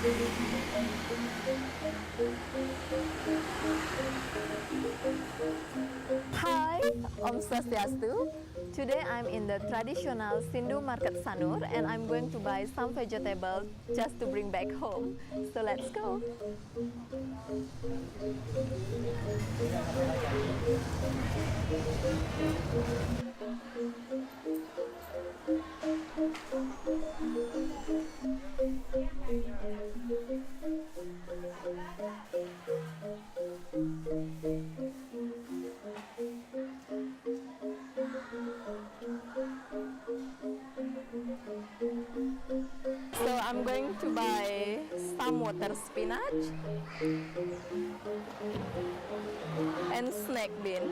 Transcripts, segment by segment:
Hi, Om Swastiastu. Today I'm in the traditional Sindu market Sanur and I'm going to buy some vegetables just to bring back home. So let's go. So I'm going to buy some water spinach and snack bean.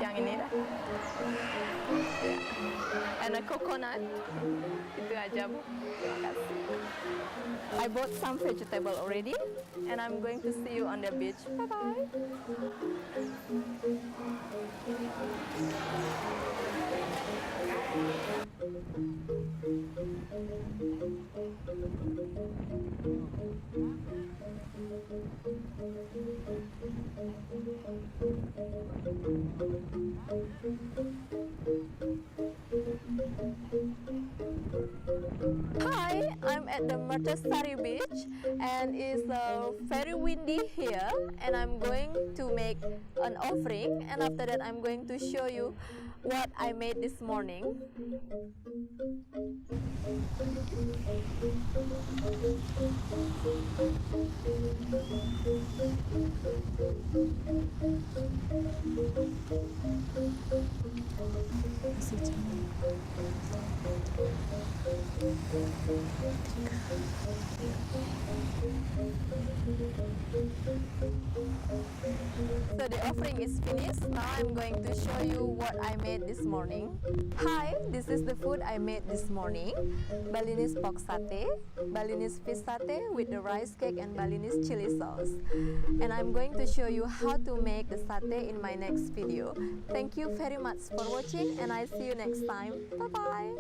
Yang ini dah. Ya. And a coconut. Itu aja, Bu. Terima kasih. I bought some vegetable already and I'm going to see you on the beach. Bye bye. Hi, I'm at the Mertasari beach and it's very windy here and I'm going to make an offering and after that I'm going to show you what I made this morning. So the offering is finished. Now I'm going to show you what I made this morning. Hi, this is the food I made this morning. Balinese pork satay, Balinese fish satay with the rice cake and Balinese chili sauce. And I'm going to show you how to make the satay in my next video. Thank you very much for watching and I see you next time. Bye bye.